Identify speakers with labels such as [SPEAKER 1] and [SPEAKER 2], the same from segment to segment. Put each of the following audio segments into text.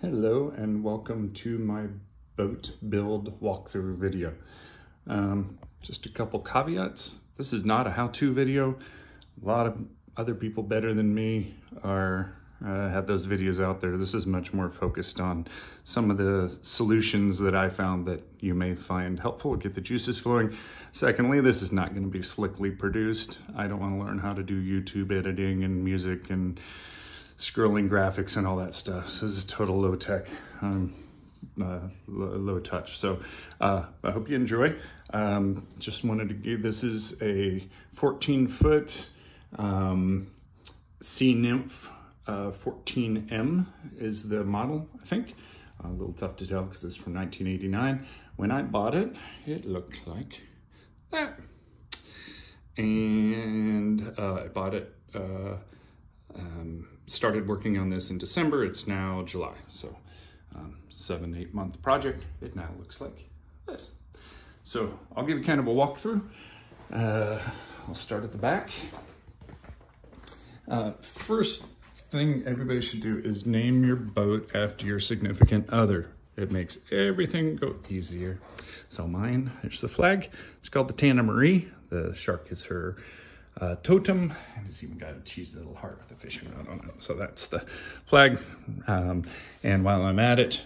[SPEAKER 1] Hello and welcome to my boat build walkthrough video. Just a couple caveats. This is not a how-to video. A lot of other people better than me have those videos out there. This is much more focused on some of the solutions that I found that you may find helpful, get the juices flowing. Secondly, this is not going to be slickly produced. I don't want to learn how to do YouTube editing and music and scrolling graphics and all that stuff. So this is total low tech, low touch. So I hope you enjoy. Just wanted to give, this is a 14-foot sea nymph. 14M is the model, I think. A little tough to tell because it's from 1989. When I bought it, it looked like that. And I bought it, started working on this in December. It's now July, so 7-8 month project. It now looks like this. So I'll give you kind of a walkthrough. I'll start at the back. First thing everybody should do is name your boat after your significant other. It makes everything go easier. So mine, there's the flag. It's called the Tana Marie. The shark is her totem, and it's even got a cheesy little heart with a fishing rod on it. So that's the flag. And while I'm at it,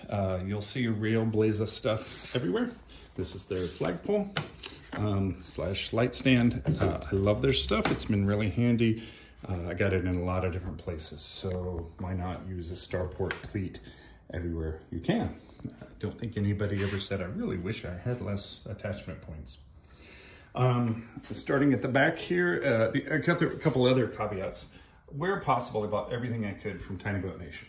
[SPEAKER 1] you'll see Railblaza stuff everywhere. This is their flagpole slash light stand. I love their stuff. It's been really handy. I got it in a lot of different places, so why not use a starport cleat everywhere you can? I don't think anybody ever said, I really wish I had less attachment points. Starting at the back here, a couple other caveats. Where possible, I bought everything I could from Tiny Boat Nation.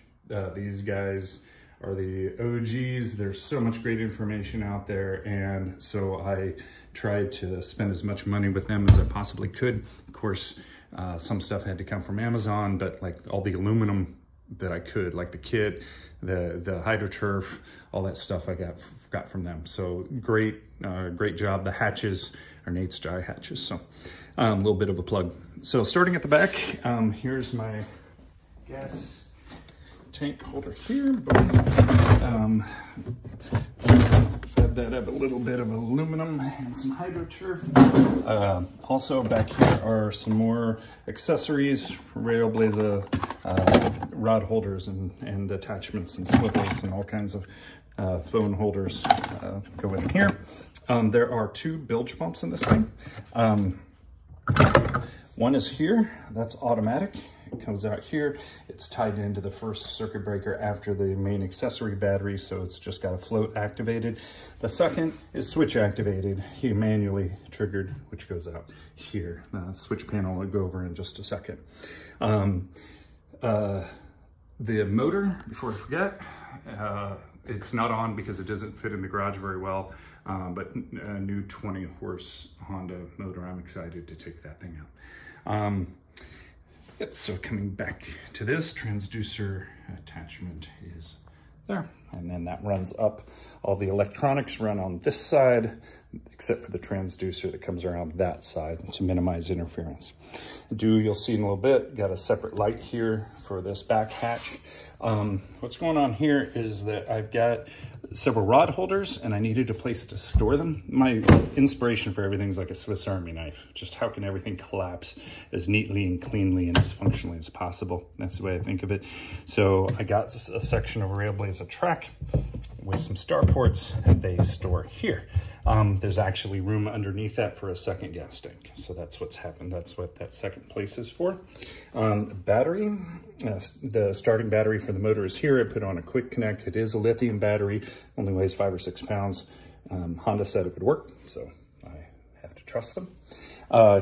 [SPEAKER 1] These guys are the OGs. There's so much great information out there, and so I tried to spend as much money with them as I possibly could. Of course, some stuff had to come from Amazon, but like all the aluminum that I could, like the kit, the hydroturf, all that stuff I got from them. So great job. The hatches are Nate's Dry hatches. So a little bit of a plug. So starting at the back, here's my gas tank holder here. Fed that up a little bit of aluminum and some hydroturf. Also back here are some more accessories for Railblaza, rod holders and attachments and swivels and all kinds of phone holders go in here. There are 2 bilge pumps in this thing. One is here, that's automatic. It comes out here. It's tied into the first circuit breaker after the main accessory battery, so it's just got a float activated. The second is switch activated, manually triggered, which goes out here. Switch panel I'll go over in just a second. The motor, before I forget, it's not on because it doesn't fit in the garage very well, but a new 20 horse Honda motor. I'm excited to take that thing out. Yep, so coming back to this, transducer attachment is there. And then that runs up. All the electronics run on this side, except for the transducer that comes around that side to minimize interference. You'll see in a little bit, got a separate light here for this back hatch. What's going on here is that I've got several rod holders and I needed a place to store them. My inspiration for everything is like a Swiss Army knife. Just how can everything collapse as neatly and cleanly and as functionally as possible? That's the way I think of it. So I got a section of Railblaza track with some starports and they store here. There's actually room underneath that for a second gas tank. So that's what's happened. That's what that second place is for. Battery, the starting battery for the motor is here. I put on a quick connect. It is a lithium battery, only weighs 5 or 6 pounds. Honda said it would work, so I have to trust them.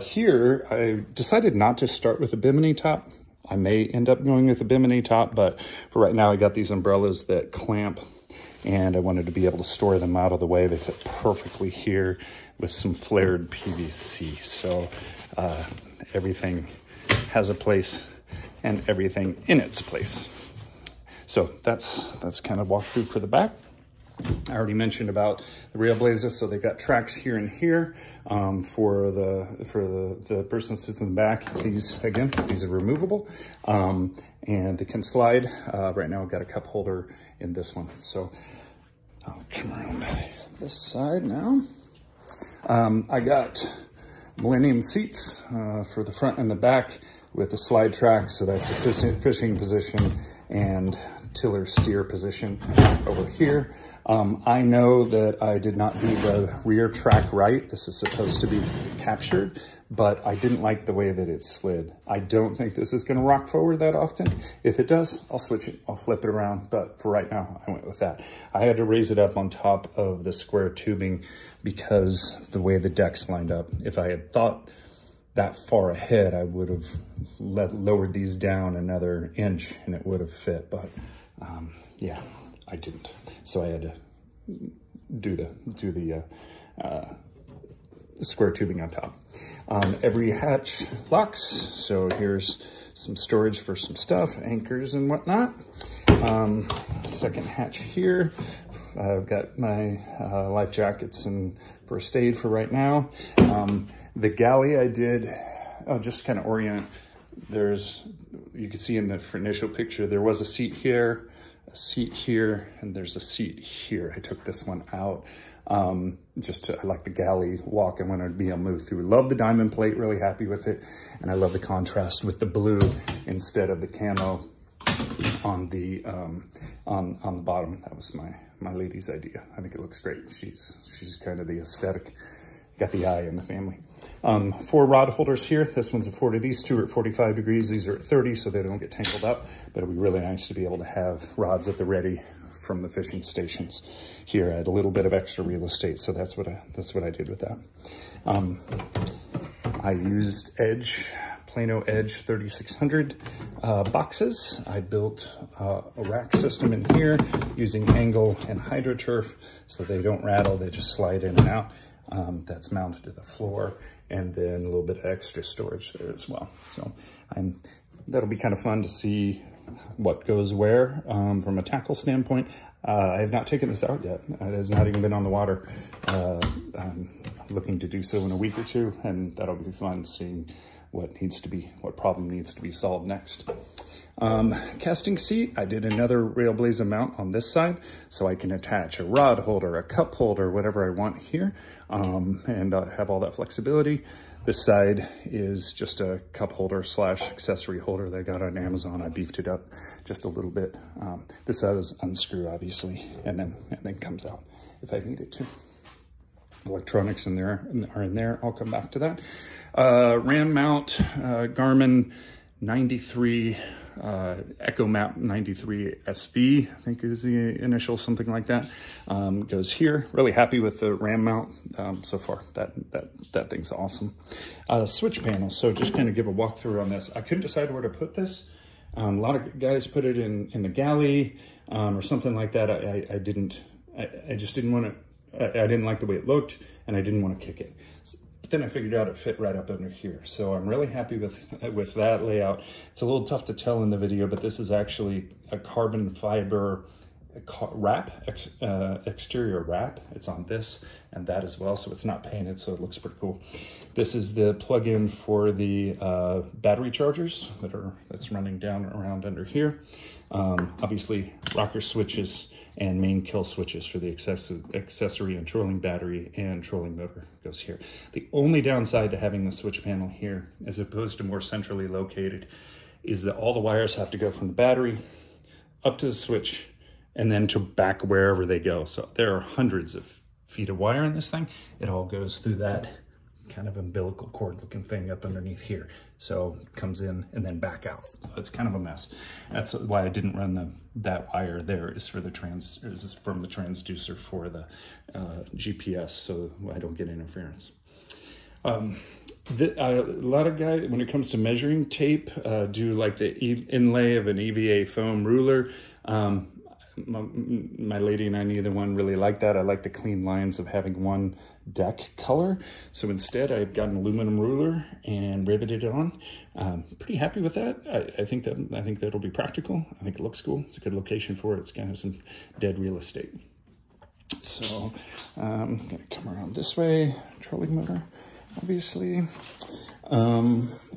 [SPEAKER 1] Here, I decided not to start with a bimini top. I may end up going with a bimini top, but for right now, I got these umbrellas that clamp, and I wanted to be able to store them out of the way. They fit perfectly here with some flared PVC. So everything has a place and everything in its place. So that's kind of walkthrough for the back. I already mentioned about the rail blazers, so they've got tracks here and here for the person that sits in the back. These are removable, and they can slide. Right now I've got a cup holder in this one, so I'll come around this side now. I got Millennium seats for the front and the back with the slide track, so that's the fishing position and tiller steer position over here. I know that I did not do the rear track right. This is supposed to be captured, but I didn't like the way that it slid. I don't think this is going to rock forward that often. If it does, I'll switch it. I'll flip it around, but for right now, I went with that. I had to raise it up on top of the square tubing because the way the deck's lined up. If I had thought that far ahead, I would have lowered these down another inch and it would have fit, but yeah, I didn't. So I had to do the square tubing on top. Every hatch locks, so here's some storage for some stuff, anchors and whatnot. Second hatch here, I've got my life jackets and first aid for right now. The galley I did, just kind of orient, you can see in the initial picture, there was a seat here, and there's a seat here. I took this one out. I like the galley walk and when I'd be able to move through. Love the diamond plate, really happy with it. And I love the contrast with the blue instead of the camo on the bottom. That was my lady's idea. I think it looks great. She's kind of the aesthetic, got the eye in the family. 4 rod holders here. This one's a 40. These two are at 45 degrees. These are at 30, so they don't get tangled up. But it'll be really nice to be able to have rods at the ready from the fishing stations. Here I had a little bit of extra real estate, so that's what I did with that. I used Plano Edge 3600 boxes. I built a rack system in here using angle and HydroTurf, so they don't rattle, they just slide in and out. That's mounted to the floor, and then a little bit of extra storage there as well. So that'll be kind of fun to see what goes where from a tackle standpoint. I have not taken this out yet. It has not even been on the water. I'm looking to do so in a week or two, and that'll be fun seeing what problem needs to be solved next. Casting seat, I did another Railblazer mount on this side, so I can attach a rod holder, a cup holder, whatever I want here, and have all that flexibility. This side is just a cup holder / accessory holder that I got on Amazon. I beefed it up just a little bit. This side is unscrew, obviously, and then comes out if I need it to. Electronics are in there. I'll come back to that. RAM mount, Garmin 93, Echo Map 93 SV, I think is the initial, something like that. Goes here. Really happy with the RAM mount so far. That thing's awesome. Switch panel. So just kind of give a walkthrough on this. I couldn't decide where to put this. A lot of guys put it in the galley or something like that. I just didn't want to. I didn't like the way it looked, and I didn't want to kick it. But then I figured out it fit right up under here. So I'm really happy with that layout. It's a little tough to tell in the video, but this is actually a carbon fiber wrap, exterior wrap. It's on this and that as well, so it's not painted, so it looks pretty cool. This is the plug-in for the battery chargers that's running down around under here. Obviously, rocker switches and main kill switches for the accessory and trolling battery and trolling motor goes here. The only downside to having the switch panel here, as opposed to more centrally located, is that all the wires have to go from the battery up to the switch and then to back wherever they go. So there are hundreds of feet of wire in this thing. It all goes through that kind of umbilical cord looking thing up underneath here. So it comes in and then back out. So it's kind of a mess. That's why I didn't run that wire there, is from the transducer for the GPS, so I don't get interference. A lot of guys, when it comes to measuring tape, do like the inlay of an EVA foam ruler. My lady and I, neither one really like that. I like the clean lines of having one deck color. So instead I've got an aluminum ruler and riveted it on. Pretty happy with that. I think that'll be practical. I think it looks cool. It's a good location for it. It's kind of some dead real estate. So I'm gonna come around this way, trolling motor, obviously.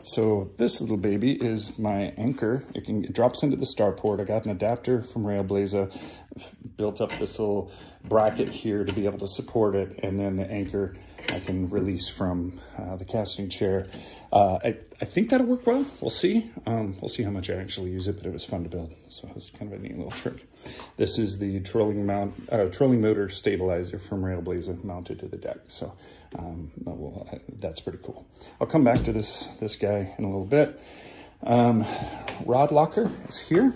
[SPEAKER 1] So this little baby is my anchor. It drops into the starport. I got an adapter from Railblaza, built up this little bracket here to be able to support it, and then the anchor I can release from the casting chair. I think that'll work well. We'll see. We'll see how much I actually use it, but it was fun to build, so it's kind of a neat little trick. This is the trolling motor stabilizer from Railblaza mounted to the deck, so that's pretty cool. I'll come back to this guy in a little bit. Rod locker is here.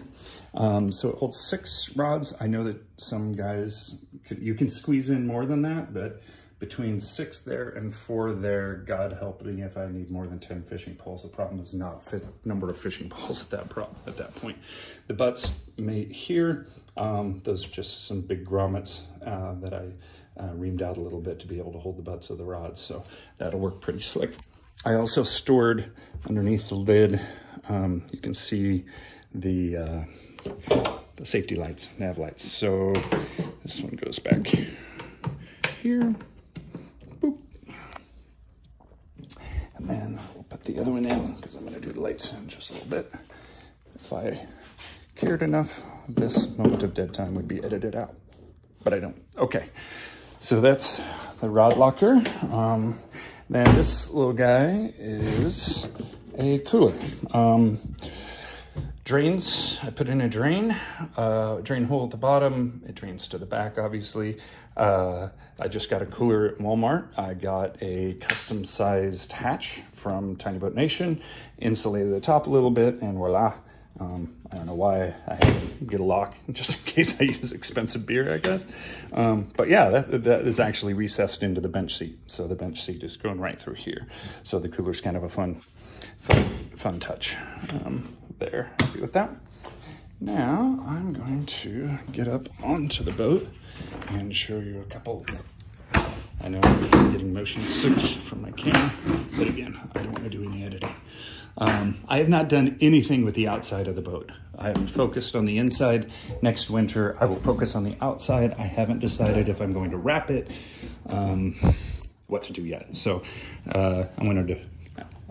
[SPEAKER 1] So it holds 6 rods. I know that some guys, you can squeeze in more than that, but between 6 there and 4 there, God help me if I need more than 10 fishing poles. The problem is not fit number of fishing poles at that point. The butts mate here. Those are just some big grommets that I reamed out a little bit to be able to hold the butts of the rods. So that'll work pretty slick. I also stored underneath the lid, you can see the safety lights, nav lights. So this one goes back here. Boop. And then we'll put the other one in because I'm going to do the lights in just a little bit. If I cared enough, this moment of dead time would be edited out, but I don't. Okay, so that's the rod locker. Then this little guy is a cooler. Drains, I put in a drain hole at the bottom. It drains to the back, obviously. I just got a cooler at Walmart. I got a custom sized hatch from Tiny Boat Nation, insulated the top a little bit, and voila. I don't know why I had to get a lock just in case I use expensive beer, I guess. But yeah, that is actually recessed into the bench seat. So the bench seat is going right through here. So the cooler's kind of a fun touch. There, happy with that. Now I'm going to get up onto the boat and show you a couple. I know I'm getting motion sick from my camera, but again, I don't want to do any editing. I have not done anything with the outside of the boat. I haven't focused on the inside. Next winter, I will focus on the outside. I haven't decided if I'm going to wrap it, what to do yet. So I'm going to,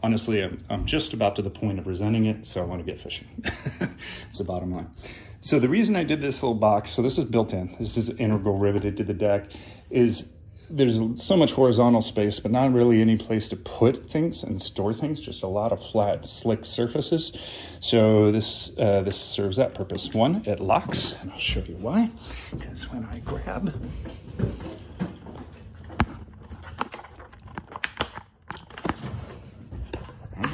[SPEAKER 1] honestly, I'm just about to the point of resenting it, so I want to get fishing. It's the bottom line. So the reason I did this little box, so this is built in, this is integral riveted to the deck, is there's so much horizontal space, but not really any place to put things and store things, just a lot of flat, slick surfaces. So this serves that purpose. One, it locks, and I'll show you why. Because when I grab, there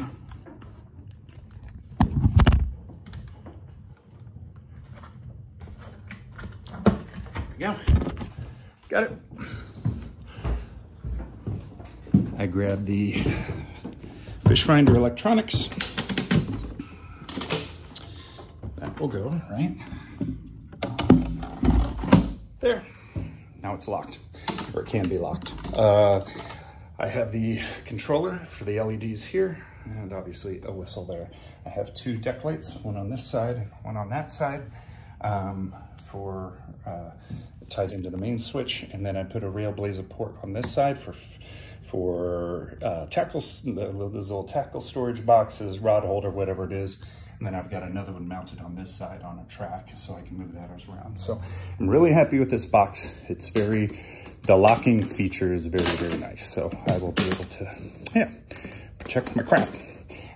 [SPEAKER 1] we go, got it. I grabbed the fish finder electronics. That will go right there. Now it's locked, or it can be locked. I have the controller for the LEDs here, and obviously a whistle there. I have 2 deck lights, one on this side and one on that side, tied into the main switch, and then I put a Railblaza port on this side for tackles, those little tackle storage boxes, rod holder, whatever it is. And then I've got another one mounted on this side on a track so I can move that around. So I'm really happy with this box. It's the locking feature is very, very nice. So I will be able to, protect my crap.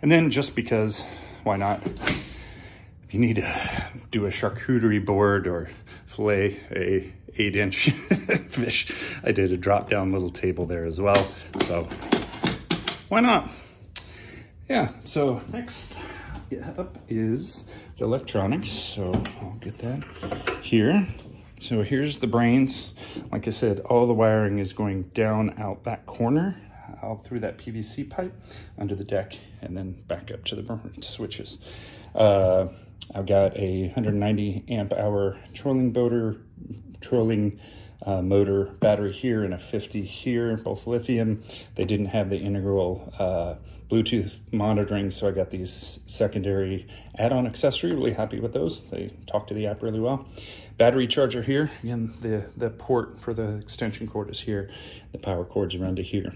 [SPEAKER 1] And then just because, why not? If you need to do a charcuterie board or fillet a 8-inch fish, I did a drop down little table there as well. So why not? Yeah, so next up is the electronics. So I'll get that here. So here's the brains. Like I said, all the wiring is going down out that corner, out through that PVC pipe, under the deck, and then back up to the switches. I've got a 190 amp hour trolling motor battery here and a 50 here, both lithium. They didn't have the integral Bluetooth monitoring, so I got these secondary add-on accessory. Really happy with those. They talk to the app really well. Battery charger here. Again, the port for the extension cord is here. The power cords run to here,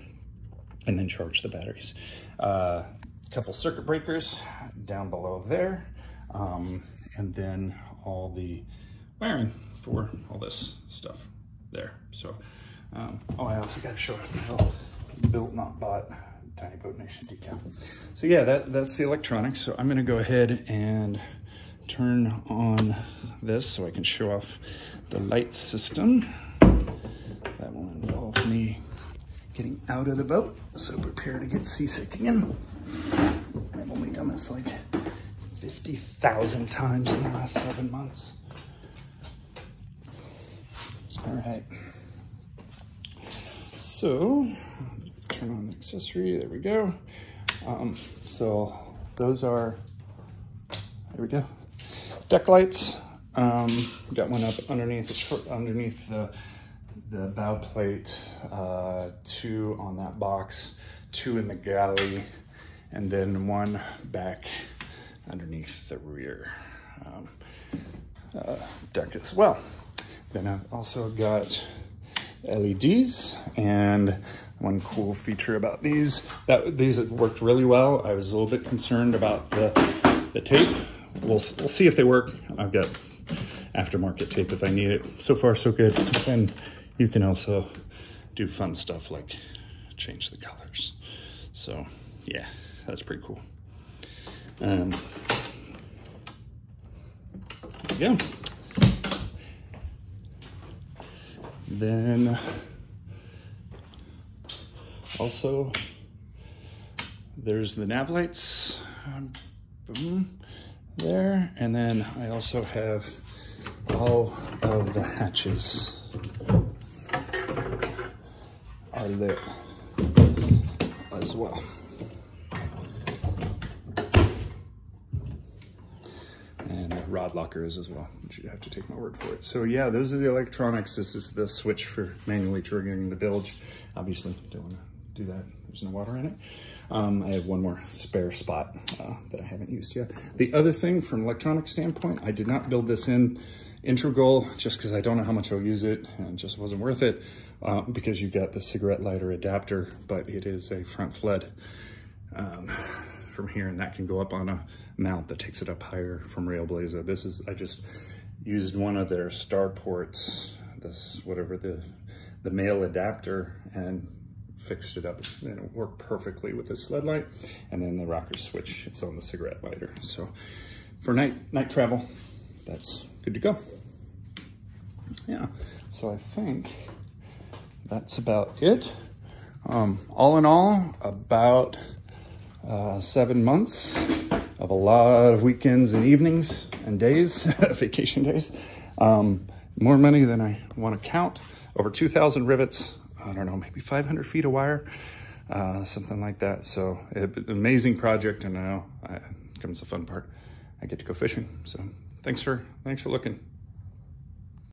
[SPEAKER 1] and then charge the batteries. Couple circuit breakers down below there, and then all the wiring for all this stuff there. So, oh, I also got to show it. Built, not bought. Tiny Boat Nation decal. So yeah, that's the electronics. So I'm gonna go ahead and turn on this so I can show off the light system. That will involve me getting out of the boat, so prepare to get seasick again. I've only done this like 50,000 times in the last 7 months. All right. So, turn on the accessory, there we go. So those are, there we go, deck lights. Got one up underneath the bow plate, 2 on that box, 2 in the galley, and then 1 back underneath the rear deck as well. Then I've also got LEDs, and one cool feature about these have worked really well. I was a little bit concerned about the tape. We'll see if they work. I've got aftermarket tape if I need it. So far so good. And you can also do fun stuff like change the colors. So yeah, that's pretty cool. There we go. Then also there's the nav lights, boom, there. And then I also have all of the hatches are there as well. Rod lockers as well, but you have to take my word for it. So yeah, those are the electronics. This is the switch for manually triggering the bilge. Obviously, don't want to do that. There's no water in it. I have one more spare spot that I haven't used yet. The other thing from an electronic standpoint, I did not build this in integral just because I don't know how much I'll use it, and it just wasn't worth it because you got the cigarette lighter adapter, but it is a front flood from here, and that can go up on a mount that takes it up higher from Railblazer. This is, I just used one of their star ports, this, whatever the male adapter, and fixed it up, and it worked perfectly with this floodlight. And then the rocker switch, it's on the cigarette lighter. So for night travel, that's good to go. Yeah, so I think that's about it. All in all, about 7 months of a lot of weekends and evenings and days, vacation days. More money than I want to count. Over 2,000 rivets. I don't know, maybe 500 feet of wire, something like that. So an amazing project, and now comes the fun part. I get to go fishing. So thanks for looking.